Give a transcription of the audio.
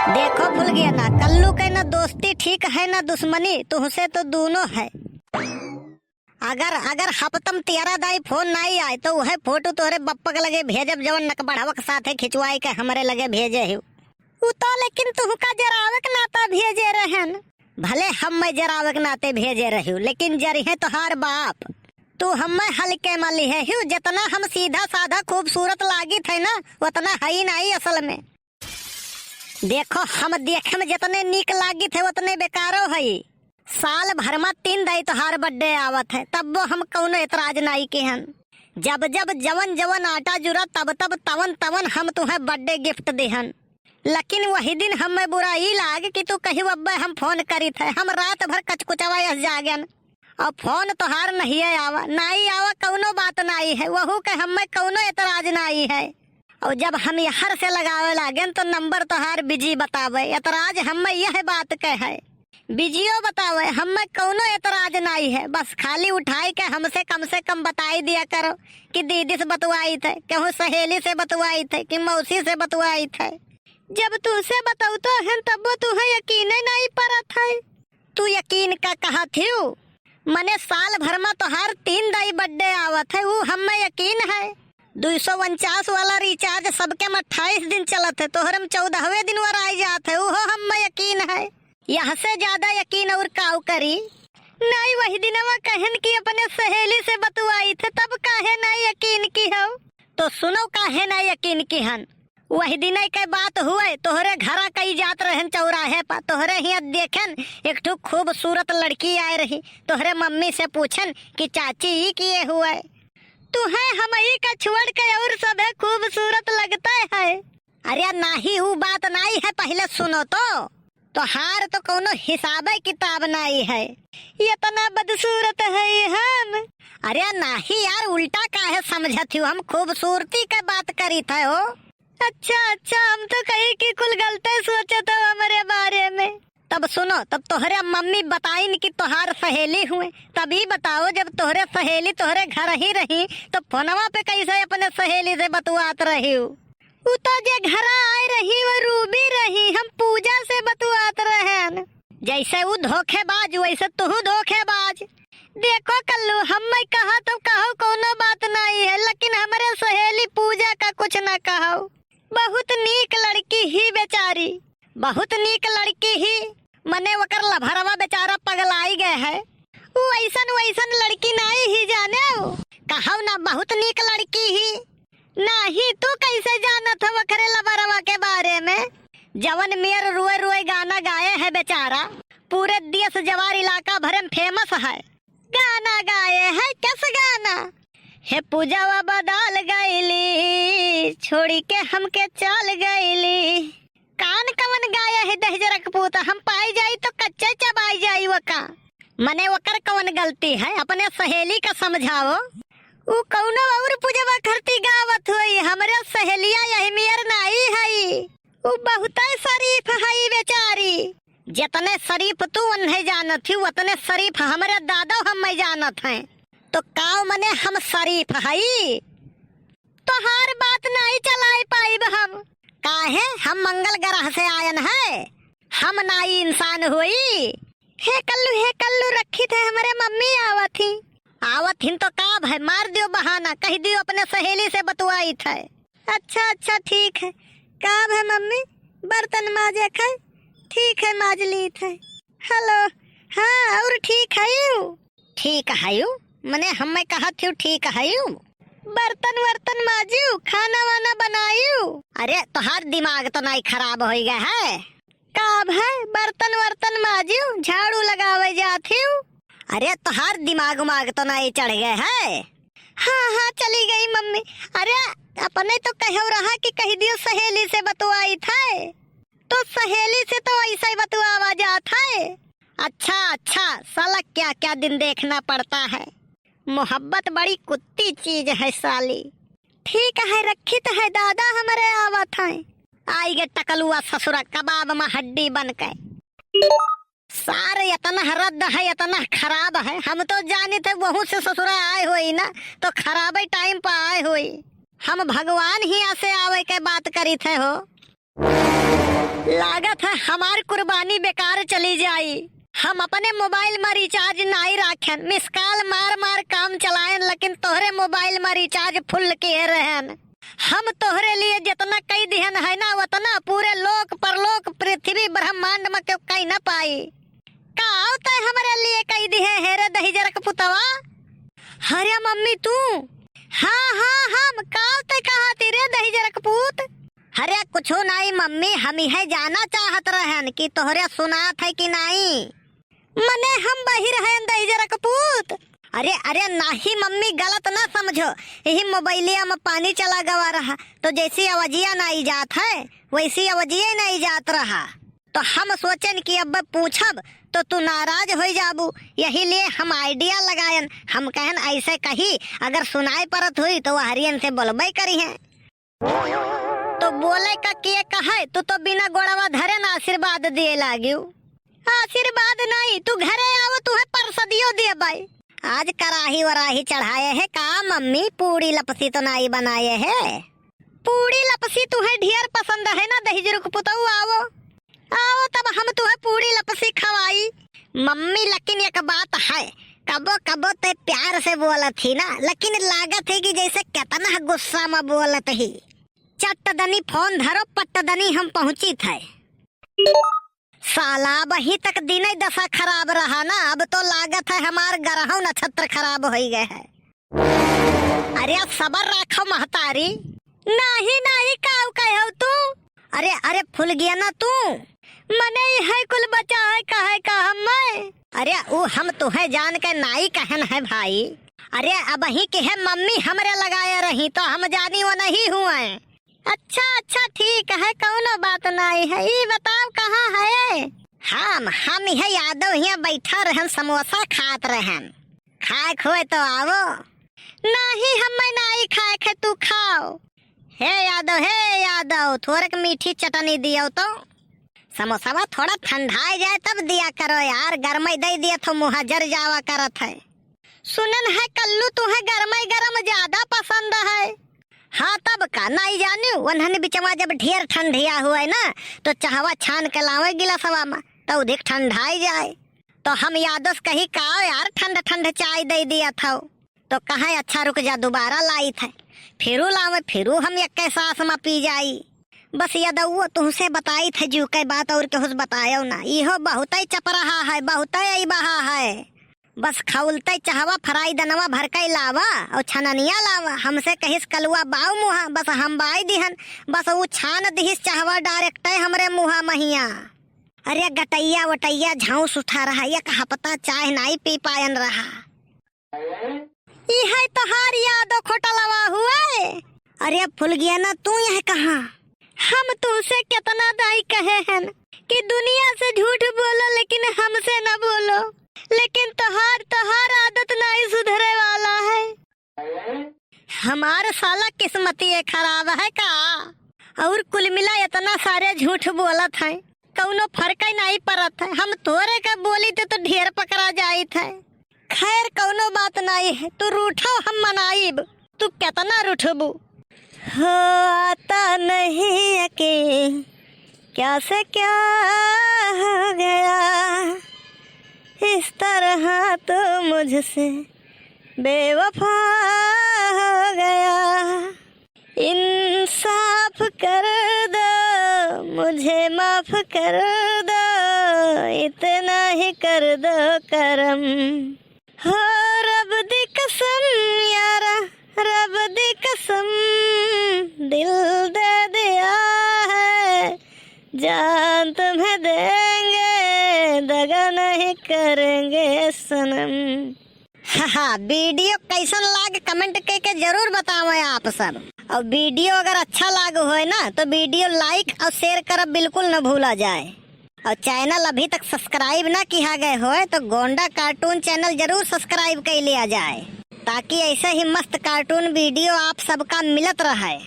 देखो भूल गया ना, कल्लू के ना दोस्ती ठीक है ना दुश्मनी, तुहसे तो दोनों है। अगर अगर हपतम तेरा दाई फोन नहीं आए तो वह फोटो तोहरे बप्पा के लगे भेजब जवन नकबढ़वा के साथ खिंचवाई के हमरे लगे भेजे ही तो, लेकिन तुहका जरावे के नाता भेजे रहन। भले हम मैं जरावे के नाते भेजे रही हूँ, लेकिन जरिहे तोहार बाप। तू हमें हल्के मली है हूँ, जितना हम सीधा साधा खूबसूरत लागी थे ना उतना है ही नहीं असल में। देखो हम देखे में जितने नीक लागी थे उतने बेकारो है। साल भर में 3 दाई तोहार बर्थडे आवत है, तब वो हम कौनो एतराज नहीं के हन। जब जब जवन जवन आटा जुरा तब तब तवन तवन हम तुम्हें बर्थडे गिफ्ट देहन। लेकिन वही दिन हमें बुराई लाग कि तू कही अब्बे हम फोन करी थे, हम रात भर कचकुचवा जागन और फोन तोहार नहीं आवा नहीं आवा कौनो बात नहीं है, वहू के हमें कौनो एतराज नहीं है। और जब हम यहर से लगावे लागन तो नंबर तोहार बिजी बतावे, एतराज हमें यह बात के है बिजियो बतावे, हमें कौनो एतराज नहीं है। बस खाली उठाई के हमसे कम बताई दिया करो कि दीदी से बतवाई थे, कहूँ सहेली से बतवाई थे कि मौसी से बतवाई थे। जब तुझसे बताऊ तो है तब तुहे यकीन नहीं परत है। तू यकीन का कहा थी मने साल भर में तोहार 3 दाई बर्थडे आवत है, वो हमें यकीन है। 249 वाला रिचार्ज सबके में 28 दिन चलत है, तोहर में 14वें दिन वर आई जात है, वो हमें यकीन है। यहाँ से ज्यादा यकीन और काऊ करी नहीं। वही दिन कहन की अपने सहेली से बतवाई थे, तब काहे नहीं यकीन की हो। तो सुनो काहे नहीं यकीन की हन। वही दिन के बात हुए तोहरे घरा कई जात रहन चौराहे पर, तोहरे ही देखन एक ठो खूबसूरत लड़की आए रही, तोहरे मम्मी से पूछन कि चाची ही किए हुए तुहे हमई का छोड़ के और सब है खूबसूरत लगता है। अरे नहीं वो बात नहीं है, पहले सुनो तो हार तो कोनो हिसाब किताब नहीं है, इतना बदसूरत है हम। अरे नहीं यार, उल्टा काहे समझती हो, हम खूबसूरती का बात करी थे हो। अच्छा हम तो कहीं की कुल गलते सोचे तो हमारे बारे में। तब सुनो, तब तोहरे मम्मी बताइन कि तोहार सहेली हुए, तभी बताओ जब तोहरे सहेली तोहरे घर ही रही तो फोनवा पे कैसे अपने सहेली से बतवात रही हूँ। तो जे घर आए रही वो रूबी रही, हम पूजा से बतवात रहन। जैसे वो धोखेबाज वैसे तू धोखेबाज। देखो कल्लू हम मैं कहा तो कहो कोनो बात नहीं है, लेकिन हमारे सहेली पूजा का कुछ न कहो। बहुत नीक लड़की ही बेचारी, बहुत नीक लड़की ही, मने वकर लभरवा बेचारा पगलाई गए है। वो वैसन लड़की नहीं ही जाने कहो ना, बहुत नीक लड़की ही नहीं। तू कैसे जानत हो वखरे लभरवा के बारे में? जवन मेर रुए रुए गाना गाए है बेचारा, पूरे देश जवार इलाका भर में फेमस है। गाना गाए है, किस गाना? हे पूजावा बदल गईली, छोड़ी के हमके चल गईली। कान कवन गाया है दहजरक पूता, हम पाई जाई तो कच्चे चबाई जाई वका। मने वकर कवन गलती है, अपने सहेली का समझाओ। वो कौनो और पूजवा करती गावत हुई, हमरे सहेलिया यही मेर नहीं है। वो बहुत शरीफ है बेचारी, जितने शरीफ तू नहीं जानत थी उतने शरीफ हमारे दादा हम जानत हैं। तो काव मने हम शरीफ है तो हर बात नहीं चलाई पाई हम। काहे हम मंगल ग्रह से आयन है, हम नाई इंसान हुई। हे कल्लू रखी थे हमारे मम्मी आवत हिन तो काब है, मार दियो बहाना, कह दियो अपने सहेली से बतवाई थे। अच्छा ठीक है, काब है मम्मी बर्तन माजे खे, ठीक है माज ली थे। हेलो हाँ और ठीक है यू? ठीक है यू मने हमें कहा थी ठीक है यू। बर्तन वर्तन माजू, खाना वाना बनायू। अरे तोहार दिमाग तो नहीं खराब हो गया है? काब है बर्तन वर्तन माजू, झाड़ू लगावे जाती हूँ। अरे तोहार दिमाग उमाग तो नहीं चढ़ गए है? हाँ चली गई मम्मी। अरे अपने तो कहो रहा कि कह दियो सहेली से बतवाई थे, तो सहेली से तो ऐसा ही बतवावा जाता है। अच्छा साला क्या दिन देखना पड़ता है। मोहब्बत बड़ी कुत्ती चीज है साली। ठीक है रखी तो है, दादा हमारे आवत है। आई गे टकलुआ ससुरा कबाब में हड्डी बन के। सारे इतना रद्द है, इतना खराब है। हम तो जाने थे वहू से ससुरा आए हुई ना तो खराब टाइम पर आए हुई। हम भगवान ही ऐसे आवे के बात करी थे हो। लागत है हमार कुर्बानी बेकार चली जाई। हम अपने मोबाइल में रिचार्ज नहीं रखें, मिस कॉल मार मार काम चलाएं, लेकिन तोहरे मोबाइल में रिचार्ज फुल किए रहन। हम तोहरे लिए जितना कई दिहन है ना उतना पूरे लोक परलोक पृथ्वी ब्रह्मांड में क्यों कहीं न पाई। का होता है हमारे लिए कई दिहे हेरे दही जरक पुतवा। हरे मम्मी तू? हाँ हाँ हम का होता कहा तेरे दही जरक पूत। अरे कुछ नहीं मम्मी, हम यह जाना चाहत रहन कि तोहरे सुनात है कि नहीं। मने हम बहिर हैं दही जरक पूत। अरे अरे नहीं मम्मी, गलत ना समझो, यही मोबाइलिया में पानी चला गवा रहा तो जैसी आवाजिया नहीं जात है वैसी आवाजिया नहीं जात रहा। तो हम सोचन कि अब पूछब तो तू नाराज हो जाबू, यही लिए हम आइडिया लगायन। हम कहन ऐसे कही अगर सुनाई परत हुई तो वह हरियन से बोलबे करी है। तो बोले का के कहे तो बिना गोड़वा धरे न आशीर्वाद दिए लागियो। आशीर्वाद नहीं, तू घरे आओ तुहे परसदियो दे भाई। आज कराही वराही चढ़ाए है का मम्मी, पूड़ी लपसी तो नहीं बनाए है। पूड़ी लपसी तुम्हें ढेर पसंद है ना दही जरुक पुतऊ, आओ आओ तब हम तुम्हें पूड़ी लपसी खवाई। मम्मी लेकिन एक बात है, कबो कबो ते प्यार से बोलत थी ना, लेकिन लागत है कि जैसे कितना गुस्सा में बोलत ही। चट्टदनी फोन धरो पट्टदनी हम पहुंची थे। साला वही तक दिन दशा खराब रहा ना, अब तो लागत है हमार ग्रह नक्षत्र खराब हो गए है। अरे सबर रखो महतारी। नहीं नहीं काऊ कहो तू। अरे अरे फूल गया ना तू। मने है कुल बचा है कहे का हम। अरे वो हम तुम्हें जान के नाई कहन है भाई। अरे अब ही के है मम्मी हमरे लगाए रही तो हम जानी वो नहीं हुए। अच्छा अच्छा ठीक है, कौनो बात नहीं है। ये बताओ कहाँ है। हम यह यादव यहाँ बैठा रहन समोसा खात रहन। खाए खोए तो आवो। नहीं हम नहीं खाए खे, तू खाओ। हे यादव थोड़क मीठी चटनी दियो तो। समोसा थोड़ा ठंडा जाए तब दिया करो यार, गरमई दे दिया तो मुँह जर जावा करत है। सुनन है कल्लू तुम्हें गरमई गरम ज्यादा पसंद है। हाँ तब का नहीं जानी, वनहन बिचवा जब ढेर ठंडिया हुए ना तो चाहवा छान के लावे गिलासवा में तो अधिक ठंडाई जाए। तो हम यादव कही का यार ठंड ठंड चाय दे दिया था। तो कहा अच्छा रुक जा, दोबारा लाई थे फिरू लावे, फिरू हम एक सांस में पी जाई। बस यादव तुमसे बताई थे जू के बात और केहू बतायो ना। इहो बहुत ही चप रहा है, बहुत ही बहा है। बस खौलते चाहवा फ्राई दनवा भर के लावा और छननिया लावा। हमसे कहिस कलुआ बाऊ मुहा, बस हम बाई दिहन, बस वो छान दिहिस चाहवा डायरेक्ट हमरे मुहा महिया। अरे गटैया वटैया झाऊस उठा रहा, एक हफ्ता चाय नहीं पी पायन रहा। है तोहार यादो खोटलवा हुआ। अरे फुल गया ना तू, यह कहाँ। हम तुमसे कितना दाई कहे हैं कि दुनिया से झूठ बोलो लेकिन हमसे न बोलो, लेकिन तोहार आदत नहीं सुधरे वाला है। हमारे साला किस्मती खराब है का। और कुल मिला इतना सारे झूठ बोलत है, कौनो फर्क ही नहीं पड़त है। हम तोरे का बोली तो ढेर पकड़ा जाई थे। खैर कौनो बात नहीं है, तू रूठो हम मनाइब, तू कितना रूठबू। हो आता नहीं है कि क्या से क्या हो गया, इस तरह तो मुझसे बेवफा हो गया। इंसाफ कर दो, मुझे माफ कर दो, इतना ही कर दो करम। हो रब दी कसम यारा, रब दी कसम, दिल दे दिया है, जान तुम्हें देंगे, दगा नहीं करेंगे सनम। हाँ वीडियो कैसन लाग कमेंट करके जरूर बताओ आप सब। और वीडियो अगर अच्छा लाग हो ना तो वीडियो लाइक और शेयर कर बिल्कुल न भूला जाए। और चैनल अभी तक सब्सक्राइब ना किया गए हो तो गोंडा कार्टून चैनल जरूर सब्सक्राइब कर लिया जाए, ताकि ऐसे ही मस्त कार्टून वीडियो आप सबका मिलत रहे।